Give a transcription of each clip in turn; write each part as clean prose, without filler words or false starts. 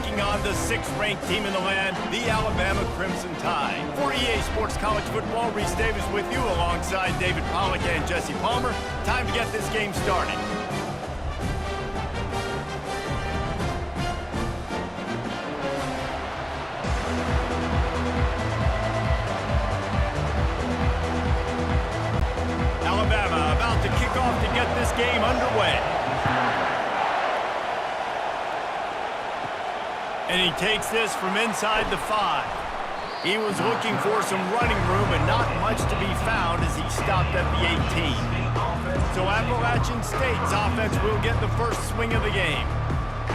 taking on the 6th-ranked team in the land, the Alabama Crimson Tide. For EA Sports College Football, Reese Davis with you alongside David Pollack and Jesse Palmer. Time to get this game started. Alabama about to kick off to get this game underway. And he takes this from inside the 5. He was looking for some running room and not much to be found as he stopped at the 18. So Appalachian State's offense will get the first swing of the game.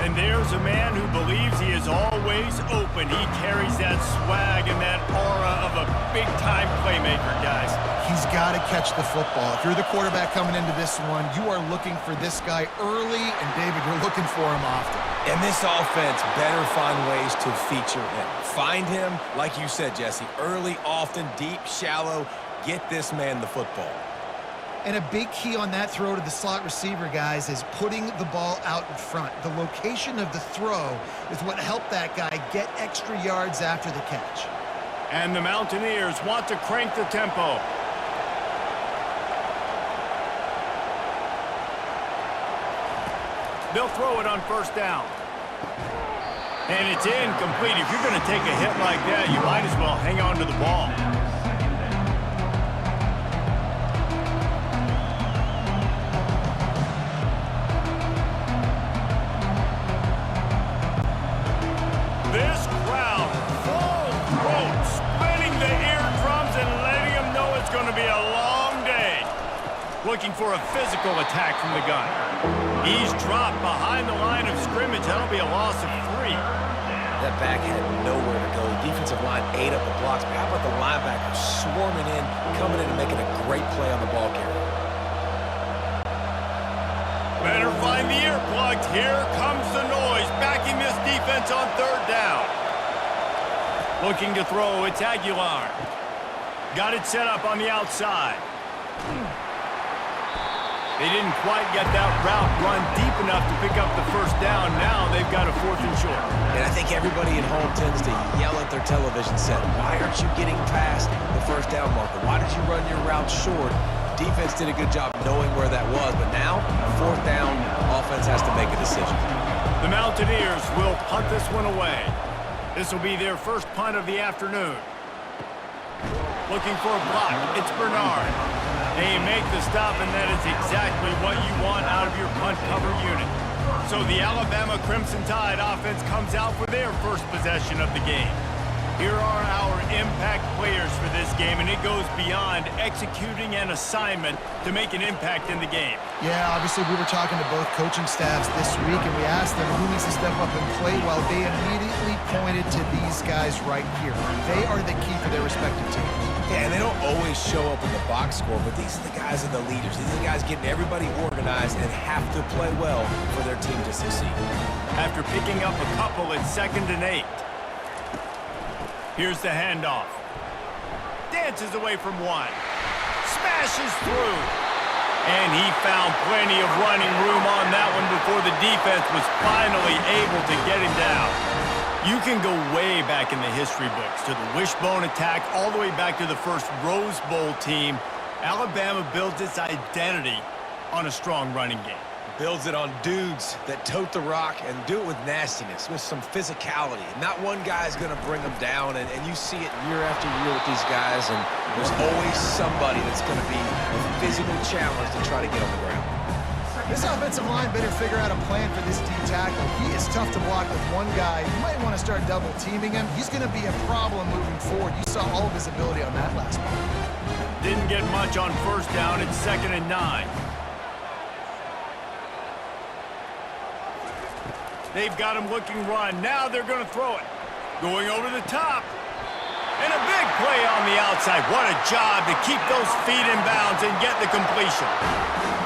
And there's a man who believes he is always open. He carries that swag and that aura of a big-time playmaker, guys. He's got to catch the football. If you're the quarterback coming into this one, you are looking for this guy early, and David, you're looking for him often. And this offense better find ways to feature him. Find him, like you said, Jesse, early, often, deep, shallow. Get this man the football. And a big key on that throw to the slot receiver, guys, is putting the ball out in front. The location of the throw is what helped that guy get extra yards after the catch. And the Mountaineers want to crank the tempo. They'll throw it on first down. And it's incomplete. If you're going to take a hit like that, you might as well hang on to the ball. This crowd, full throat, splitting the eardrums and letting them know it's going to be a long day. Looking for a physical attack from the gun. He's dropped behind the line of scrimmage. That'll be a loss of 3. That back had nowhere to go. Defensive line ate up the blocks. But how about the linebacker swarming in, coming in and making a great play on the ball carrier? Better find the earplugs. Here comes the noise, backing this defense on third down. Looking to throw, it's Aguilar. Got it set up on the outside. They didn't quite get that route run deep enough to pick up the first down. Now they've got a 4th and short. And I think everybody at home tends to yell at their television set. Why aren't you getting past the first down marker? Why did you run your route short? Defense did a good job knowing where that was, but now, 4th down, offense has to make a decision. The Mountaineers will punt this one away. This will be their first punt of the afternoon. Looking for a block, it's Bernard. They make the stop, and that is exactly what you want out of your punt cover unit. So the Alabama Crimson Tide offense comes out for their first possession of the game. Here are our impact players for this game, and it goes beyond executing an assignment to make an impact in the game. Yeah, obviously we were talking to both coaching staffs this week, and we asked them who needs to step up and play well. They immediately pointed to these guys right here. They are the key for their respective teams. Yeah, and they don't always show up in the box score, but these are the guys that are the leaders. These are the guys getting everybody organized and have to play well for their team to succeed. After picking up a couple, it's 2nd and 8. Here's the handoff. Dances away from 1. Smashes through. And he found plenty of running room on that one before the defense was finally able to get him down. You can go way back in the history books to the wishbone attack, all the way back to the first Rose Bowl team. Alabama builds its identity on a strong running game. Builds it on dudes that tote the rock and do it with nastiness, with some physicality. Not one guy's going to bring them down, and you see it year after year with these guys, and there's always somebody that's going to be a physical challenge to try to get on the ground. This offensive line better figure out a plan for this D tackle. He is tough to block with one guy. You might want to start double teaming him. He's going to be a problem moving forward. You saw all of his ability on that last one. Didn't get much on first down. It's 2nd and 9. They've got him looking run. Now they're going to throw it. Going over the top. And a big play on the outside. What a job to keep those feet in bounds and get the completion.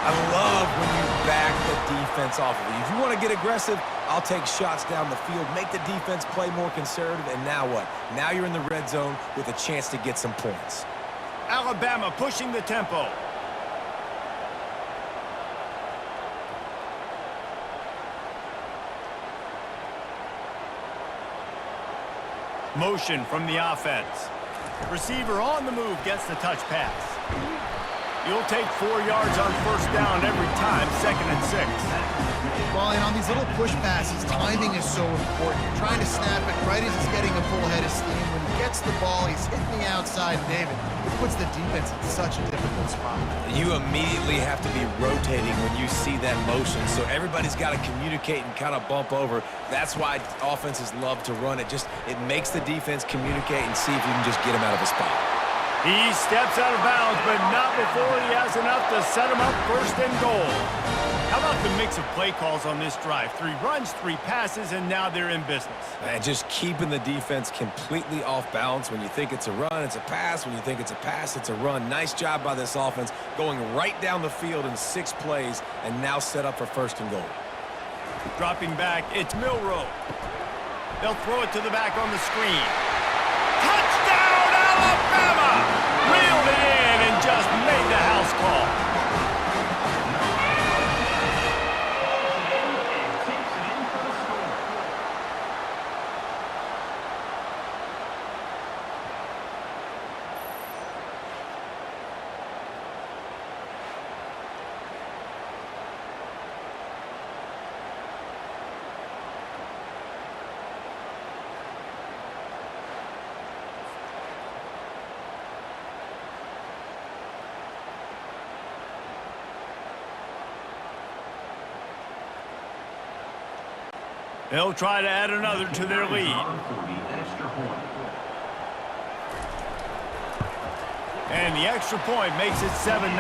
I love when you back the defense off of you. If you want to get aggressive, I'll take shots down the field, make the defense play more conservative, and now what? Now you're in the red zone with a chance to get some points. Alabama pushing the tempo. Motion from the offense. Receiver on the move gets the touch pass. You'll take 4 yards on first down every time, 2nd and 6. Well, and on these little push passes, timing is so important. You're trying to snap it right as he's getting a full head of steam. When he gets the ball, he's hitting the outside, David. It puts the defense in such a difficult spot. You immediately have to be rotating when you see that motion, so everybody's got to communicate and kind of bump over. That's why offenses love to run it. It makes the defense communicate and see if you can just get him out of a spot. He steps out of bounds, but not before he has enough to set him up 1st and goal. How about the mix of play calls on this drive? 3 runs, 3 passes, and now they're in business. And just keeping the defense completely off balance. When you think it's a run, it's a pass. When you think it's a pass, it's a run. Nice job by this offense, going right down the field in 6 plays, and now set up for 1st and goal. Dropping back, it's Milroe. They'll throw it to the back on the screen. Touchdown, Alabama! Reeled it in and just made the house call. They'll try to add another to their lead. And the extra point makes it 7-0.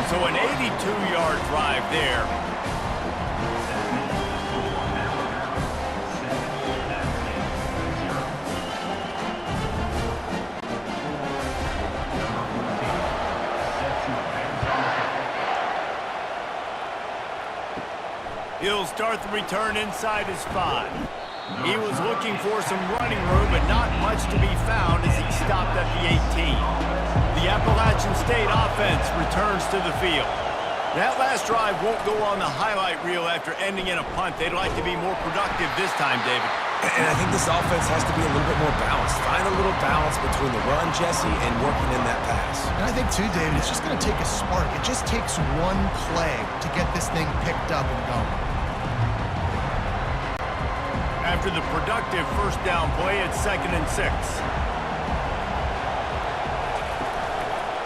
So an 82-yard drive there. He'll start the return inside his 5. He was looking for some running room, but not much to be found as he stopped at the 18. The Appalachian State offense returns to the field. That last drive won't go on the highlight reel after ending in a punt. They'd like to be more productive this time, David. And I think this offense has to be a little bit more balanced. Find a little balance between the run, Jesse, and working in that pass. And I think, too, David, it's just going to take a spark. It just takes one play to get this thing picked up and going. After the productive first down play, it's 2nd and 6.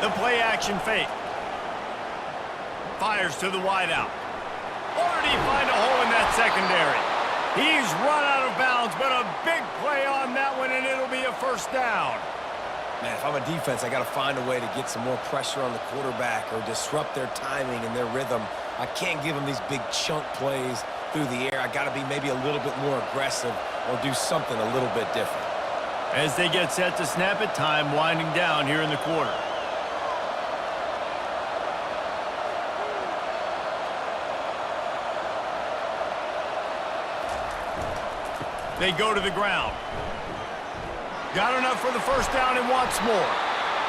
The play action fake. Fires to the wideout. Already find a hole in that secondary. He's run out of bounds, but a big play on that one, and it'll be a 1st down. Man, if I'm a defense, I got to find a way to get some more pressure on the quarterback or disrupt their timing and their rhythm. I can't give them these big chunk plays through the air. I got to be maybe a little bit more aggressive or do something a little bit different. As they get set to snap it, time winding down here in the quarter. They go to the ground. Got enough for the 1st down and wants more.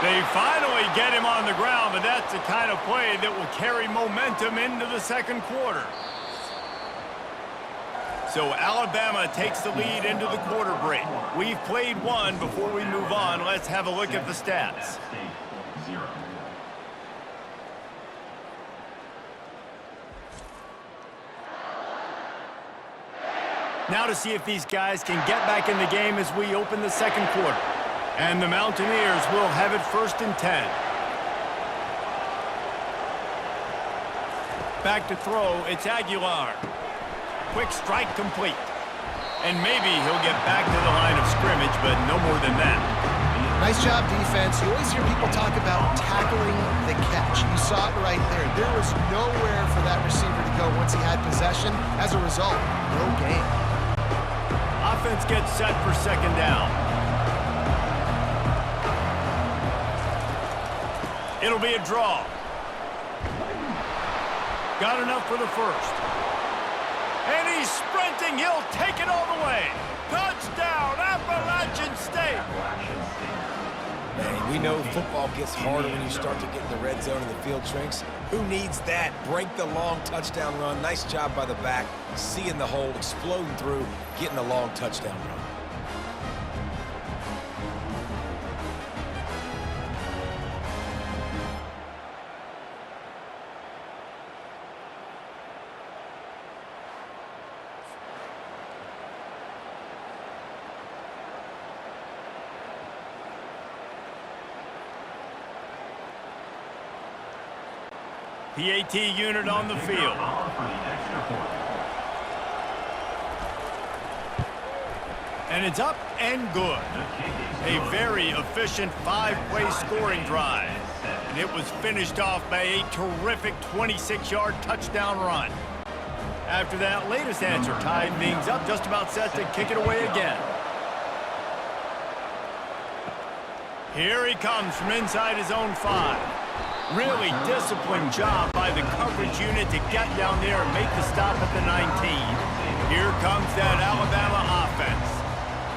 They finally get him on the ground, but that's the kind of play that will carry momentum into the 2nd quarter. So Alabama takes the lead into the quarter break. We've played one. Before we move on, let's have a look at the stats. Now to see if these guys can get back in the game as we open the 2nd quarter. And the Mountaineers will have it 1st and 10. Back to throw, it's Aguilar. Quick strike complete. And maybe he'll get back to the line of scrimmage, but no more than that. Nice job, defense. You always hear people talk about tackling the catch. You saw it right there. There was nowhere for that receiver to go once he had possession. As a result, no gain. Offense gets set for 2nd down. It'll be a draw. Got enough for the 1st. And he's sprinting. He'll take it all the way. Touchdown, Appalachian State. Man, we know football gets harder when you start to get in the red zone and the field shrinks. Who needs that? Break the long touchdown run. Nice job by the back. Seeing the hole, exploding through, getting a long touchdown run. PAT unit on the field. And it's up and good. A very efficient 5-play scoring drive. And it was finished off by a terrific 26-yard touchdown run. After that latest answer tied things up, just about set to kick it away again. Here he comes from inside his own 5. Really disciplined job by the coverage unit to get down there and make the stop at the 19. Here comes that Alabama offense.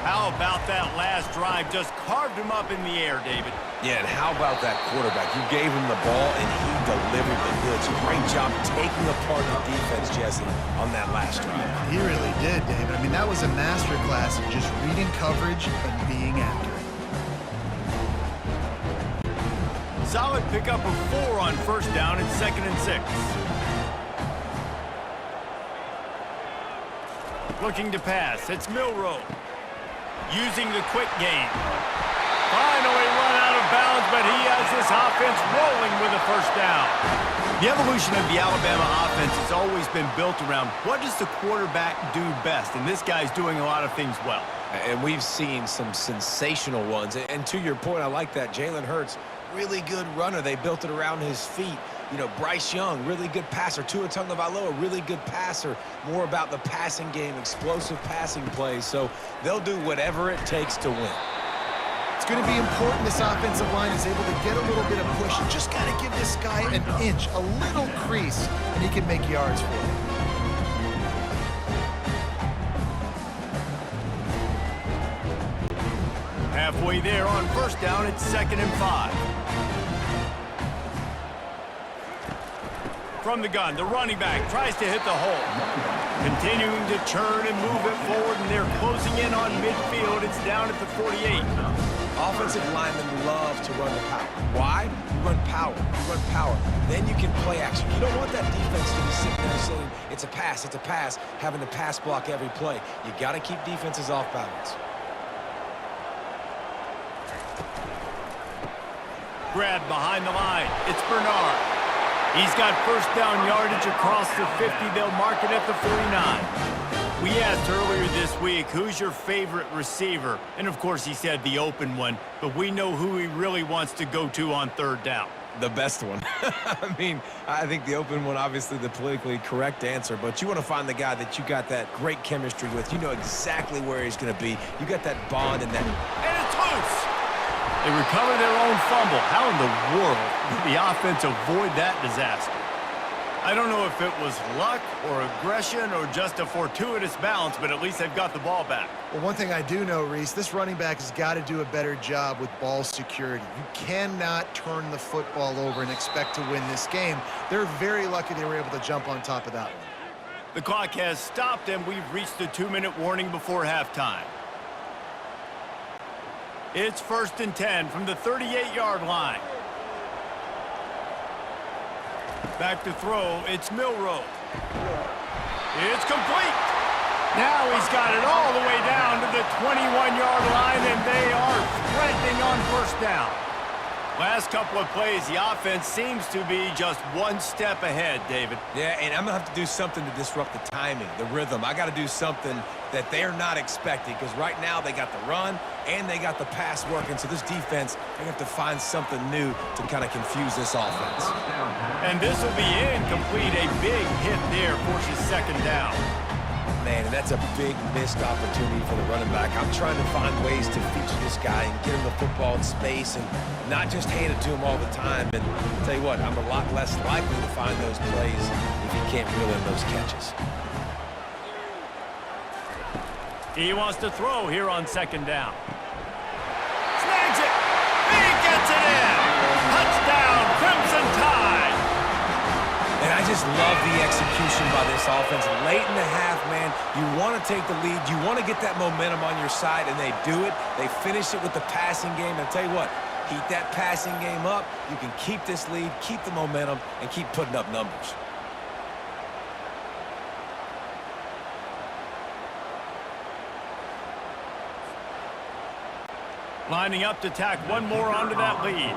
How about that last drive? Just carved him up in the air, David. Yeah, and how about that quarterback? You gave him the ball, and he delivered the goods. Great job taking apart the defense, Jesse, on that last drive. He really did, David. I mean, that was a masterclass of just reading coverage and being accurate. Solid pickup of 4 on first down and 2nd and 6. Looking to pass. It's Milroe. Using the quick game. Finally run out of bounds, but he has this offense rolling with a first down. The evolution of the Alabama offense has always been built around what does the quarterback do best, and this guy's doing a lot of things well. And we've seen some sensational ones. And to your point, I like that. Jalen Hurts, really good runner. They built it around his feet. You know, Bryce Young, really good passer. Tua Tagovailoa, really good passer. More about the passing game, explosive passing plays. So they'll do whatever it takes to win. It's going to be important this offensive line is able to get a little bit of push. You just got to give this guy an inch, a little crease, and he can make yards for it. Halfway there on first down, it's 2nd and 5. From the gun, the running back tries to hit the hole. Continuing to churn and move it forward, and they're closing in on midfield. It's down at the 48. Offensive linemen love to run the power. Why? You run power. You run power. Then you can play action. You don't want that defense to be sitting there saying, it's a pass, having to pass block every play. You got to keep defenses off balance. Grab behind the line. It's Bernard. He's got first down yardage across the 50. They'll mark it at the 49. We asked earlier this week, who's your favorite receiver? And, of course, he said the open one. But we know who he really wants to go to on third down. The best one. I mean, I think the open one, obviously the politically correct answer, but you want to find the guy that you got that great chemistry with. You know exactly where he's going to be. You got that bond and that... And it's loose! They recover their own fumble. How in the world did the offense avoid that disaster? I don't know if it was luck or aggression or just a fortuitous bounce, but at least they've got the ball back. Well, one thing I do know, Reese, this running back has got to do a better job with ball security. You cannot turn the football over and expect to win this game. They're very lucky they were able to jump on top of that one. The clock has stopped, and we've reached the 2-minute warning before halftime. It's 1st and 10 from the 38-yard line. Back to throw, it's Milroe. It's complete. Now he's got it all the way down to the 21-yard line, and they are threatening on first down. Last couple of plays, the offense seems to be just one step ahead, David. Yeah, and I'm going to have to do something to disrupt the timing, the rhythm. I got to do something that they're not expecting, because right now they got the run and they got the pass working. So this defense, they have to find something new to kind of confuse this offense. And this will be incomplete. A big hit there forces 2nd down. Man, and that's a big missed opportunity for the running back. I'm trying to find ways to feature this guy and get him the football in space and not just hand it to him all the time. And I'll tell you what, I'm a lot less likely to find those plays if he can't reel in those catches. He wants to throw here on 2nd down. Snags it. He gets it in. Touchdown, Crimson Tide. And I just love the execution by this offense. Late in the half, man, you want to take the lead. You want to get that momentum on your side, and they do it. They finish it with the passing game. And I'll tell you what, keep that passing game up. You can keep this lead, keep the momentum, and keep putting up numbers. Lining up to tack one more onto that lead.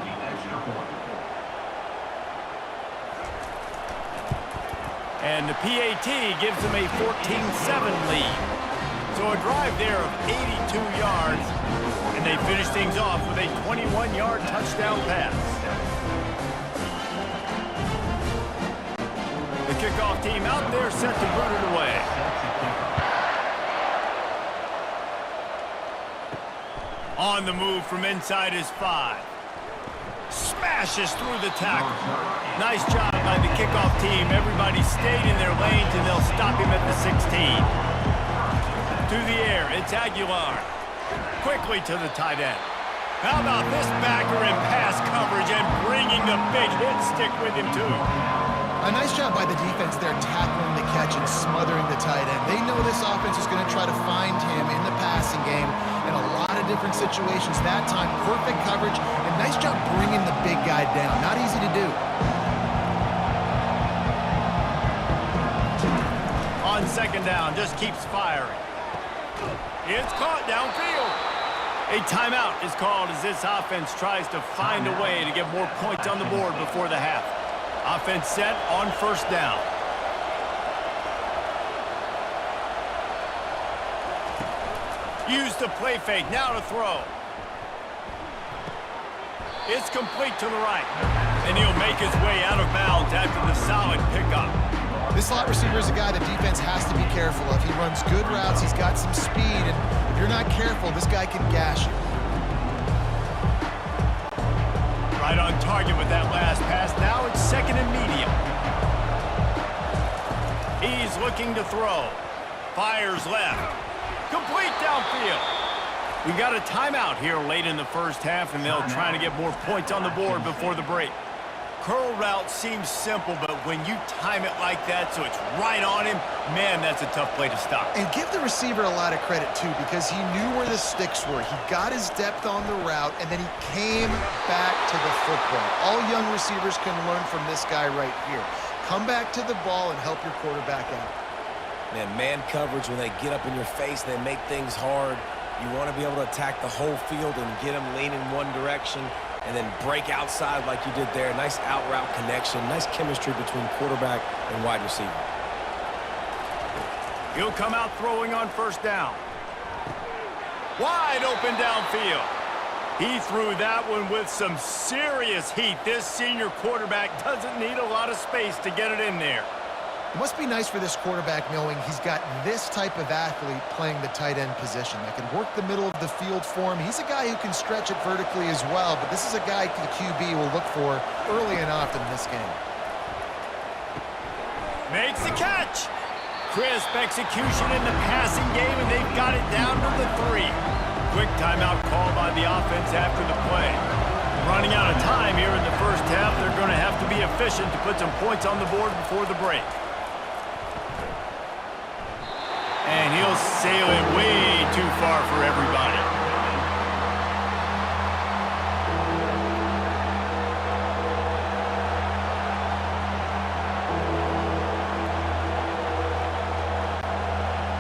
And the PAT gives them a 14-7 lead. So a drive there of 82 yards, and they finish things off with a 21-yard touchdown pass. The kickoff team out there set to boot it away. On the move from inside his 5. Smashes through the tackle. Nice job by the kickoff team. Everybody stayed in their lanes, and they'll stop him at the 16. To the air, it's Aguilar. Quickly to the tight end. How about this backer in pass coverage and bringing the big hit stick with him, too. A nice job by the defense there, tackling the catch and smothering the tight end. They know this offense is going to try to find him in the passing game in a lot of different situations. That time, perfect coverage, and nice job bringing the big guy down. Not easy to do. On second down, just keeps firing. It's caught downfield. A timeout is called as this offense tries to find a way to get more points on the board before the half. Offense set on first down. Use the play fake, now to throw. It's complete to the right. And he'll make his way out of bounds after the solid pickup. This slot receiver is a guy the defense has to be careful of. He runs good routes, he's got some speed, and if you're not careful, this guy can gash you. Right on target with that last pass. Now it's second and medium. He's looking to throw. Fires left. Complete downfield. We've got a timeout here late in the first half, and they'll try to get more points on the board before the break. Curl route seems simple, but when you time it like that so it's right on him, man, that's a tough play to stop. And give the receiver a lot of credit, too, because he knew where the sticks were. He got his depth on the route, and then he came back to the football. All young receivers can learn from this guy right here. Come back to the ball and help your quarterback out. Man coverage, when they get up in your face, they make things hard. You want to be able to attack the whole field and get them leaning one direction, and then break outside like you did there. Nice out route connection. Nice chemistry between quarterback and wide receiver. He'll come out throwing on first down. Wide open downfield. He threw that one with some serious heat. This senior quarterback doesn't need a lot of space to get it in there. It must be nice for this quarterback knowing he's got this type of athlete playing the tight end position that can work the middle of the field for him. He's a guy who can stretch it vertically as well, but this is a guy the QB will look for early and often in this game. Makes the catch. Crisp execution in the passing game, and they've got it down to the 3. Quick timeout call by the offense after the play. Running out of time here in the first half, they're going to have to be efficient to put some points on the board before the break. And he'll sail it way too far for everybody.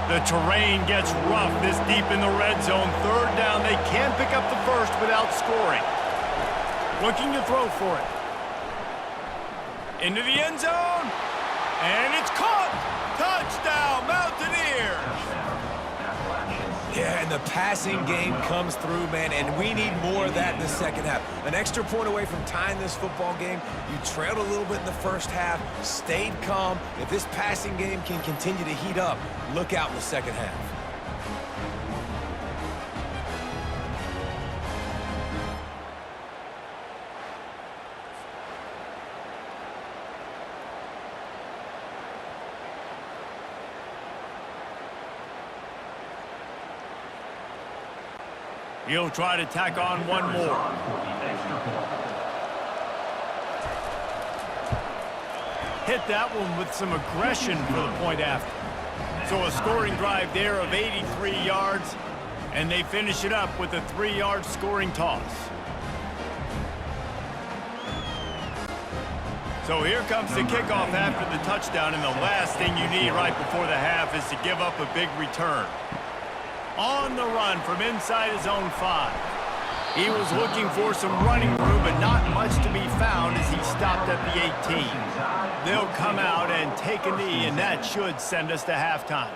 The terrain gets rough this deep in the red zone. Third down, they can pick up the first without scoring. Looking to throw for it. Into the end zone. And it's caught. Touchdown, Mountaineers. Yeah, and the passing game comes through, man, and we need more of that in the second half. An extra point away from tying this football game. You trailed a little bit in the first half, stayed calm. If this passing game can continue to heat up, look out in the second half. He'll try to tack on one more. Hit that one with some aggression for the point after. So a scoring drive there of 83 yards, and they finish it up with a 3-yard scoring toss. So here comes the kickoff after the touchdown, and the last thing you need right before the half is to give up a big return. On the run from inside his own 5. He was looking for some running room, but not much to be found as he stopped at the 18. They'll come out and take a knee, and that should send us to halftime.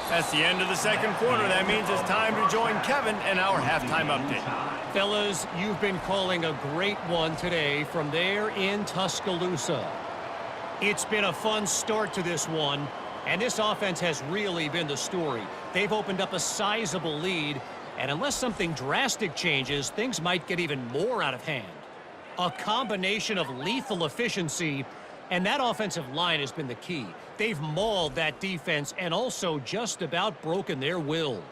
That's the end of the second quarter. That means it's time to join Kevin in our halftime update. Fellas, you've been calling a great one today from there in Tuscaloosa. It's been a fun start to this one, and this offense has really been the story. They've opened up a sizable lead, and unless something drastic changes, things might get even more out of hand. A combination of lethal efficiency, and that offensive line has been the key. They've mauled that defense and also just about broken their will.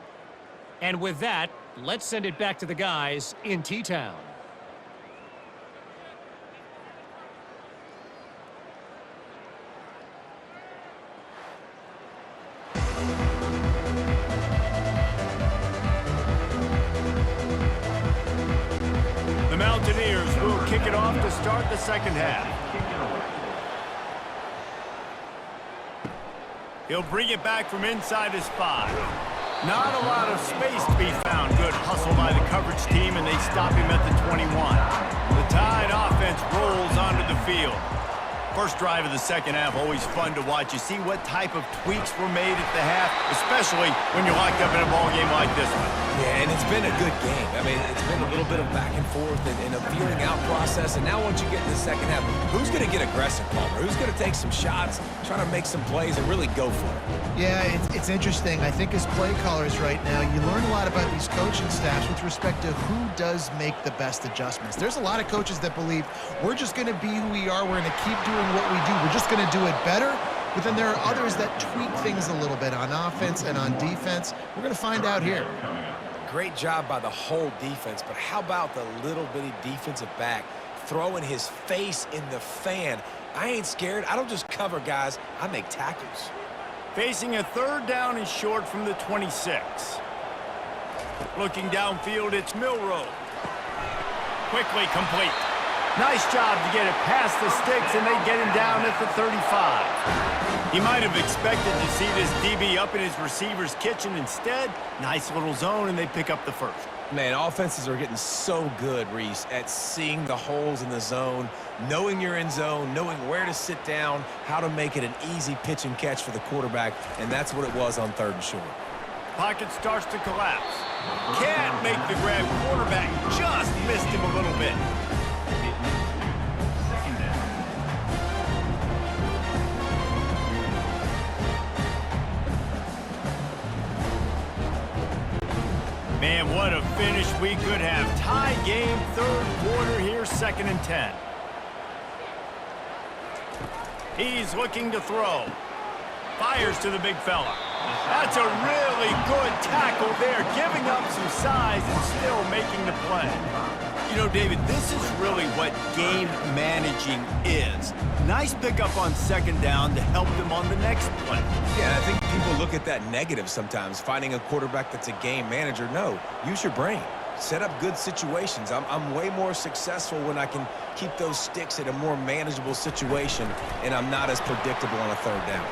And with that, let's send it back to the guys in T-Town. The Mountaineers will kick it off to start the second half. He'll bring it back from inside his 5. Not a lot of space to be found. Good hustle by the coverage team, and they stop him at the 21. The Tide offense rolls onto the field. First drive of the second half, always fun to watch. You see what type of tweaks were made at the half, especially when you're locked up in a ball game like this one. Yeah, and it's been a good game. I mean, it's been a little bit of back and forth and a feeling out process. And now once you get in the second half, who's going to get aggressive, Palmer? Who's going to take some shots, try to make some plays, and really go for it? Yeah, it's interesting. I think as play callers right now, you learn a lot about these coaching staffs with respect to who does make the best adjustments. There's a lot of coaches that believe we're just going to be who we are. We're going to keep doing what we do. We're just going to do it better. But then there are others that tweak things a little bit on offense and on defense. We're going to find out here. Great job by the whole defense, but how about the little bitty defensive back throwing his face in the fan? I ain't scared. I don't just cover guys. I make tackles. Facing a third down and short from the 26. Looking downfield, it's Milroe. Quickly complete. Nice job to get it past the sticks, and they get him down at the 35. He might have expected to see this DB up in his receiver's kitchen. Instead, nice little zone, and they pick up the first. Man, offenses are getting so good, Reese, at seeing the holes in the zone, knowing you're in zone, knowing where to sit down, how to make it an easy pitch and catch for the quarterback, and that's what it was on third and short. Pocket starts to collapse. Can't make the grab. Quarterback just missed him a little bit. Man, what a finish we could have. Tie game, third quarter here, 2nd and 10. He's looking to throw. Fires to the big fella. That's a really good tackle there, giving up some size and still making the play. You know, David, this is really what game managing is. Nice pickup on second down to help them on the next play. Yeah, I think people look at that negative sometimes, finding a quarterback that's a game manager. No, use your brain. Set up good situations. I'm way more successful when I can keep those sticks at a more manageable situation, and I'm not as predictable on a third down.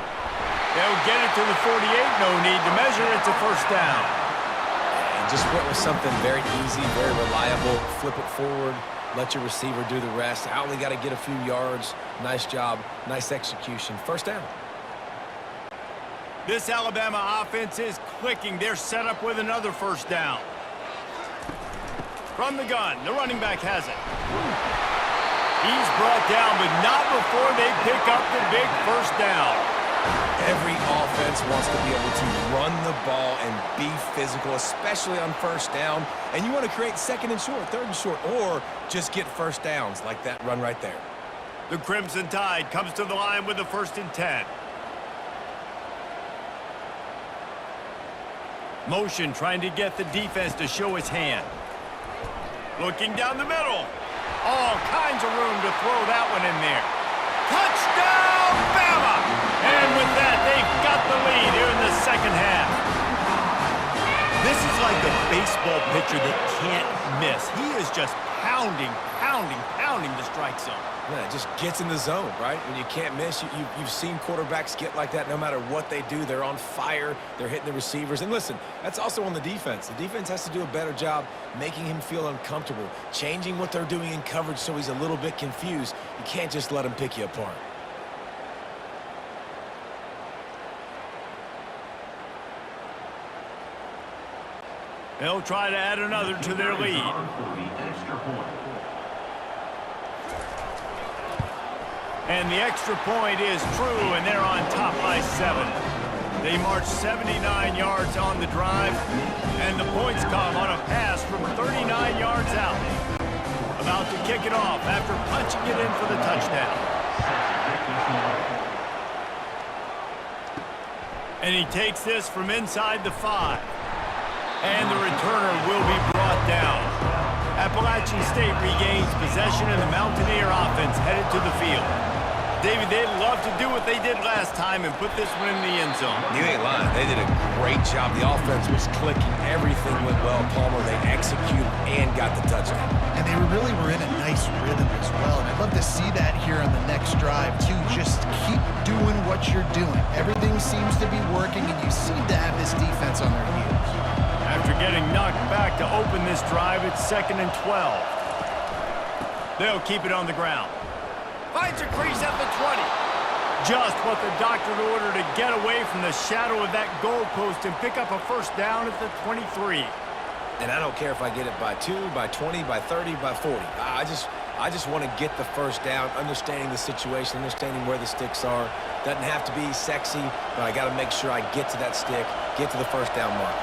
They'll get it to the 48. No need to measure. It's a first down. And just went with something very easy, very reliable. Flip it forward. Let your receiver do the rest. I only got to get a few yards. Nice job. Nice execution. First down. This Alabama offense is clicking. They're set up with another first down. From the gun, the running back has it. He's brought down, but not before they pick up the big first down. Every offense wants to be able to run the ball and be physical, especially on first down. And you want to create second and short, third and short, or just get first downs like that run right there. The Crimson Tide comes to the line with the 1st and 10. Motion trying to get the defense to show his hand. Looking down the middle. All kinds of room to throw that one in there. Touchdown, Bama! And with that, they've got the lead here in the second half. This is like a baseball pitcher that can't miss. He is just pounding the strike zone. Yeah, it just gets in the zone, right? When you can't miss, you've seen quarterbacks get like that no matter what they do. They're on fire. They're hitting the receivers. And listen, that's also on the defense. The defense has to do a better job making him feel uncomfortable, changing what they're doing in coverage so he's a little bit confused. You can't just let him pick you apart. They'll try to add another to their lead. And the extra point is true, and they're on top by 7. They march 79 yards on the drive, and the points come on a pass from 39 yards out. About to kick it off after punching it in for the touchdown. And he takes this from inside the 5. And the returner will be brought down. Appalachian State regains possession, and the Mountaineer offense headed to the field. David, they'd love to do what they did last time and put this one in the end zone. You ain't lying. They did a great job. The offense was clicking. Everything went well. Palmer, they executed and got the touchdown. And they really were in a nice rhythm as well. And I'd love to see that here on the next drive, too. Just keep doing what you're doing. Everything seems to be working, and you seem to have this defense on their heels. After getting knocked back to open this drive, it's 2nd and 12. They'll keep it on the ground. Finds a crease at the 20. Just what the doctor ordered to get away from the shadow of that goalpost and pick up a first down at the 23. And I don't care if I get it by 2, by 20, by 30, by 40. I just want to get the first down, understanding the situation, understanding where the sticks are. Doesn't have to be sexy, but I got to make sure I get to that stick, get to the first down mark.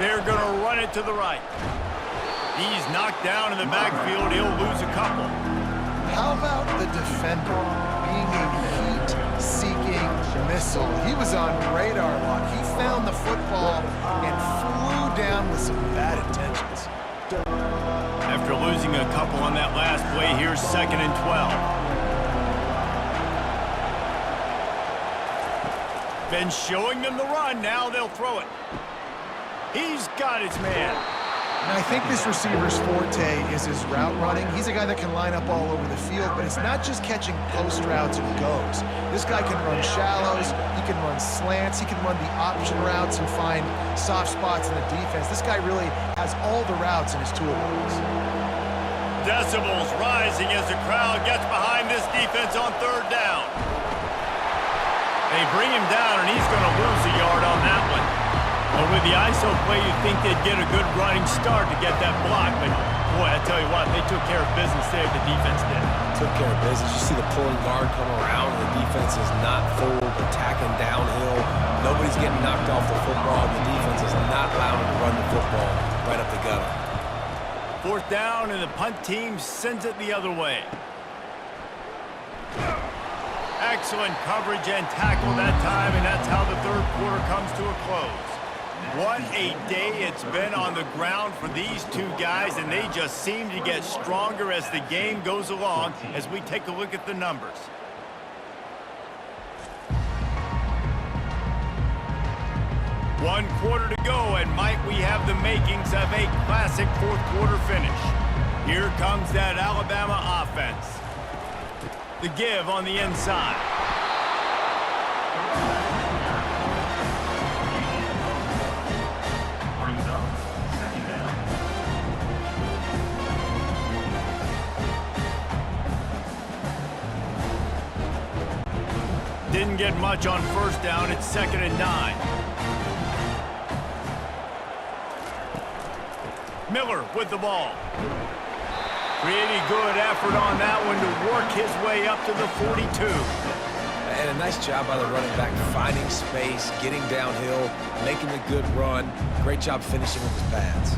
They're going to run it to the right. He's knocked down in the backfield. He'll lose a couple. How about the defender being a heat-seeking missile? He was on radar lock. He found the football and flew down with some bad intentions. After losing a couple on that last play, here's 2nd and 12. Been showing them the run. Now they'll throw it. He's got his man. And I think this receiver's forte is his route running. He's a guy that can line up all over the field, but it's not just catching post routes and goes. This guy can run shallows, he can run slants, he can run the option routes and find soft spots in the defense. This guy really has all the routes in his toolbox. Decibels rising as the crowd gets behind this defense on 3rd down. They bring him down, and he's going to lose a yard on that one. Well, with the ISO play, you'd think they'd get a good running start to get that block, but boy, I tell you what, they took care of business there, the defense did. Took care of business. You see the pulling guard come around, and the defense is not full, attacking downhill. Nobody's getting knocked off the football. The defense is not allowing them to run the football right up the gutter. 4th down, and the punt team sends it the other way. Excellent coverage and tackle that time, and that's how the 3rd quarter comes to a close. What a day it's been on the ground for these two guys, and they just seem to get stronger as the game goes along as we take a look at the numbers. One quarter to go, and might we have the makings of a classic 4th quarter finish. Here comes that Alabama offense. The give on the inside. Didn't get much on 1st down. It's 2nd and 9. Miller with the ball. Pretty good effort on that one to work his way up to the 42. And a nice job by the running back, finding space, getting downhill, making a good run. Great job finishing with his pads.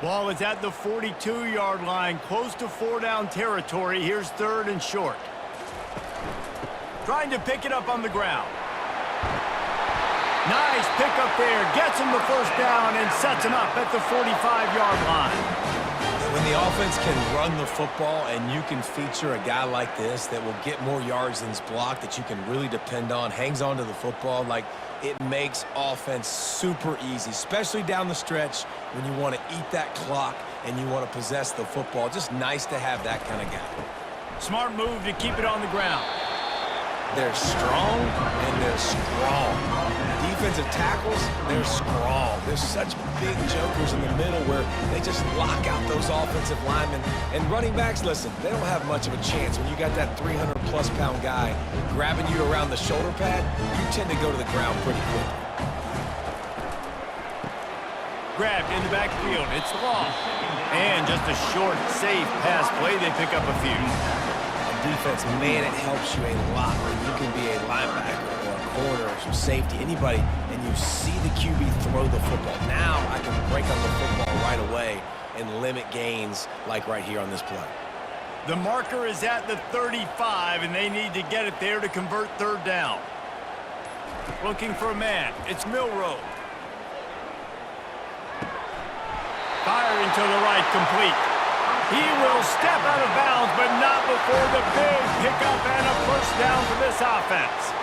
Ball is at the 42-yard line, close to 4-down territory. Here's 3rd and short. Trying to pick it up on the ground. Nice pickup there. Gets him the first down and sets him up at the 45-yard line. When the offense can run the football and you can feature a guy like this that will get more yards than his block, that you can really depend on, hangs on to the football, like, it makes offense super easy, especially down the stretch when you want to eat that clock and you want to possess the football. Just nice to have that kind of guy. Smart move to keep it on the ground. They're strong and they're strong. Defensive tackles, they're strong. There's such big jokers in the middle where they just lock out those offensive linemen. And running backs, listen, they don't have much of a chance. When you got that 300-plus pound guy grabbing you around the shoulder pad, you tend to go to the ground pretty quickly. Grabbed in the backfield. It's long. And just a short, safe pass play. They pick up a few. Defense, man, it helps you a lot when you can be a linebacker or a corner or some safety, anybody, and you see the QB throw the football. Now I can break up the football right away and limit gains like right here on this play. The marker is at the 35, and they need to get it there to convert third down. Looking for a man. It's Milroe. Firing to the right, complete. He will step out of bounds, but not before the big pickup and a first down for this offense.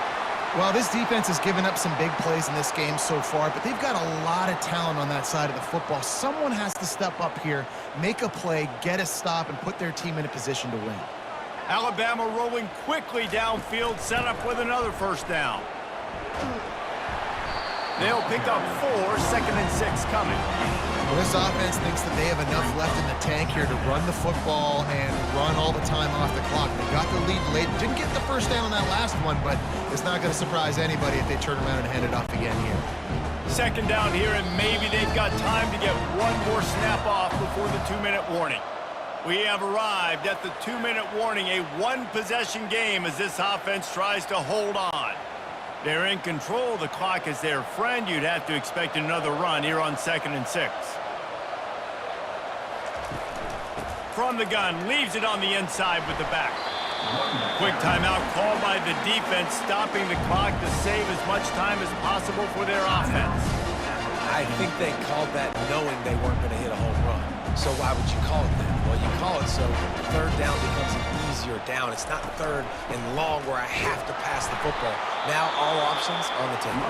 Well, this defense has given up some big plays in this game so far, but they've got a lot of talent on that side of the football. Someone has to step up here, make a play, get a stop, and put their team in a position to win. Alabama rolling quickly downfield, set up with another first down. They'll pick up 4, 2nd and 6 coming. Well, this offense thinks that they have enough left in the tank here to run the football and run all the time off the clock. They got the lead late. Didn't get the first down on that last one, but it's not going to surprise anybody if they turn around and hand it off again here. 2nd down here, and maybe they've got time to get one more snap off before the 2-minute warning. We have arrived at the 2-minute warning, a one-possession game as this offense tries to hold on. They're in control. The clock is their friend. You'd have to expect another run here on 2nd and 6. From the gun, leaves it on the inside with the back. Quick timeout called by the defense, stopping the clock to save as much time as possible for their offense. I think they called that knowing they weren't going to hit a home run. So why would you call it that? Well, you call it so third down becomes an easier down. It's not third and long where I have to pass the football. Now all options on the table.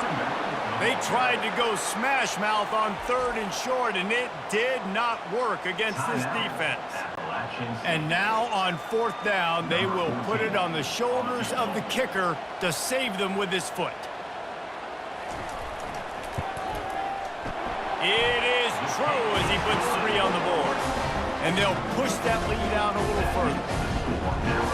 They tried to go smash mouth on 3rd and short, and it did not work against this defense. And now on 4th down, they will put it on the shoulders of the kicker to save them with his foot. It is true as he puts 3 on the board. And they'll push that lead out a little further.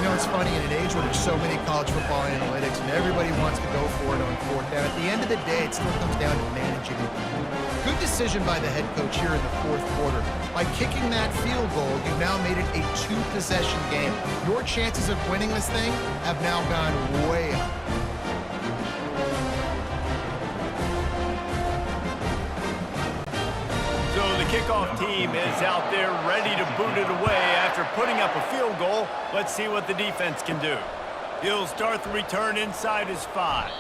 You know, it's funny, in an age where there's so many college football analytics and everybody wants to go for it on 4th down, at the end of the day, it still comes down to managing it. Good decision by the head coach here in the 4th quarter. By kicking that field goal, you've now made it a 2-possession game. Your chances of winning this thing have now gone way up. So the kickoff team is out there ready to boot it away after putting up a field goal. Let's see what the defense can do. He'll start the return inside his 5.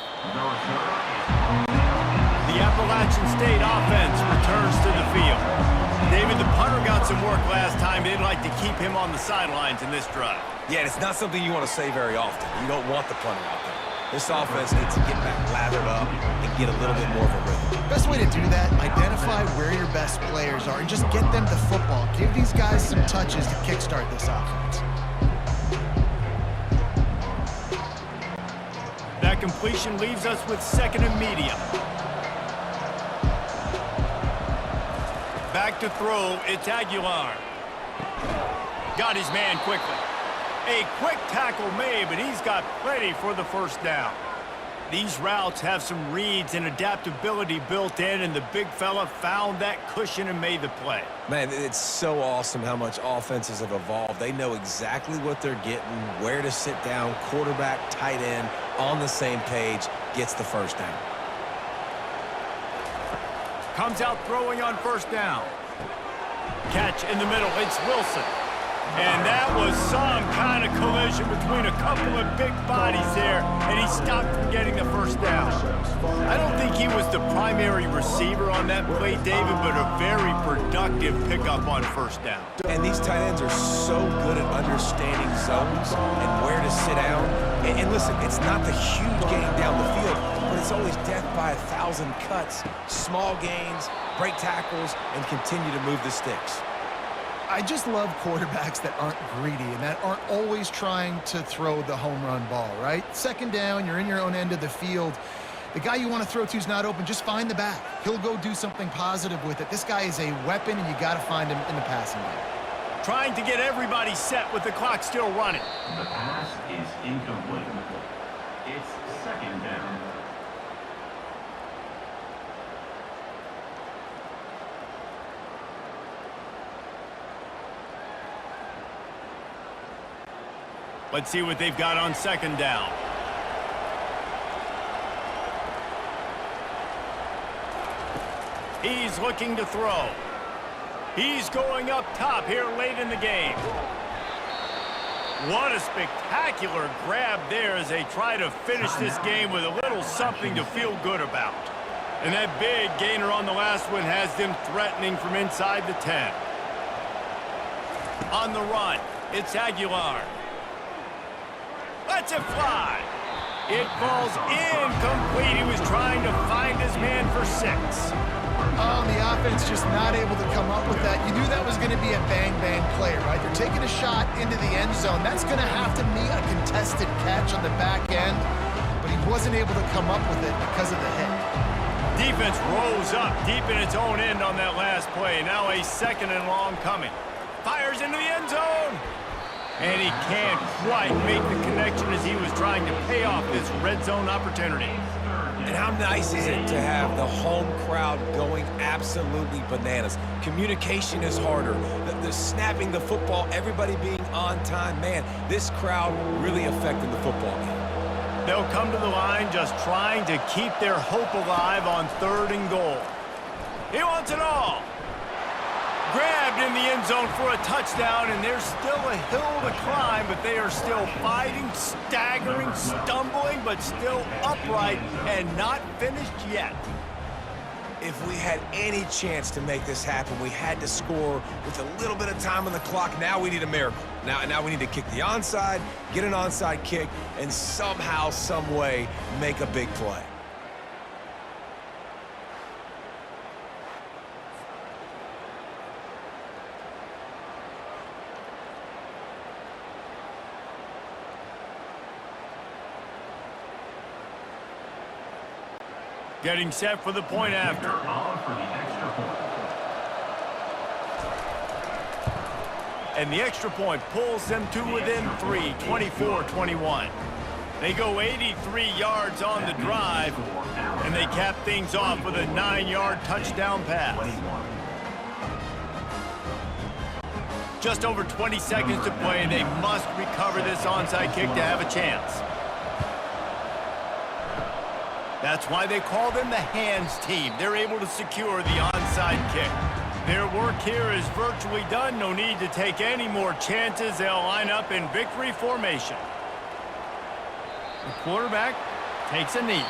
The Appalachian State offense returns to the field. David, the punter got some work last time. They'd like to keep him on the sidelines in this drive. Yeah, it's not something you want to say very often. You don't want the punter out there. This offense needs to get back lathered up and get a little bit more of a rhythm. Best way to do that, identify where your best players are and just get them to football. Give these guys some touches to kickstart this offense. That completion leaves us with 2nd and medium. Back to throw, it's Aguilar. Got his man quickly. A quick tackle made, but he's got plenty for the first down. These routes have some reads and adaptability built in, and the big fella found that cushion and made the play. Man, it's so awesome how much offenses have evolved. They know exactly what they're getting, where to sit down, quarterback, tight end, on the same page, gets the first down. Comes out throwing on 1st down. Catch in the middle, it's Wilson. And that was some kind of collision between a couple of big bodies there, and he stopped from getting the first down. I don't think he was the primary receiver on that play, David, but a very productive pickup on first down. And these tight ends are so good at understanding zones and where to sit down. And listen, it's not the huge gain down the field, but it's always death by 1,000 cuts, small gains, break tackles, and continue to move the sticks. I just love quarterbacks that aren't greedy and that aren't always trying to throw the home run ball, right? Second down, you're in your own end of the field. The guy you want to throw to is not open. Just find the back. He'll go do something positive with it. This guy is a weapon, and you got to find him in the passing game. Trying to get everybody set with the clock still running. The pass is incomplete. It's second down. Let's see what they've got on second down. He's looking to throw. He's going up top here late in the game. What a spectacular grab there as they try to finish this game with a little something to feel good about. And that big gainer on the last one has them threatening from inside the 10. On the run, it's Aguilar. Lets it fly. It falls incomplete. He was trying to find his man for 6. Oh, the offense just not able to come up with that. You knew that was going to be a bang-bang play, right? They're taking a shot into the end zone. That's going to have to meet a contested catch on the back end, but he wasn't able to come up with it because of the hit. Defense rose up deep in its own end on that last play. Now a second and long coming. Fires into the end zone. And he can't quite make the connection as he was trying to pay off this red zone opportunity. And how nice is it to have the home crowd going absolutely bananas? Communication is harder. The snapping the football, everybody being on time. Man, this crowd really affected the football game. They'll come to the line just trying to keep their hope alive on 3rd and goal. He wants it all. Grabbed in the end zone for a touchdown, and there's still a hill to climb, but they are still fighting, staggering, stumbling, but still upright and not finished yet. If we had any chance to make this happen, we had to score with a little bit of time on the clock. Now we need a miracle. Now we need to kick the onside, get an onside kick, and somehow, some way, make a big play. Getting set for the point after. On for the extra point. And the extra point pulls them to within 3, 24-21. They go 83 yards on the drive, and they cap things off with a 9-yard touchdown pass. Just over 20 seconds to play, and they must recover this onside kick to have a chance. That's why they call them the hands team. They're able to secure the onside kick. Their work here is virtually done. No need to take any more chances. They'll line up in victory formation. The quarterback takes a knee.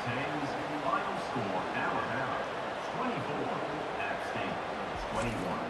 Today's final score, Alabama 24, App State 21.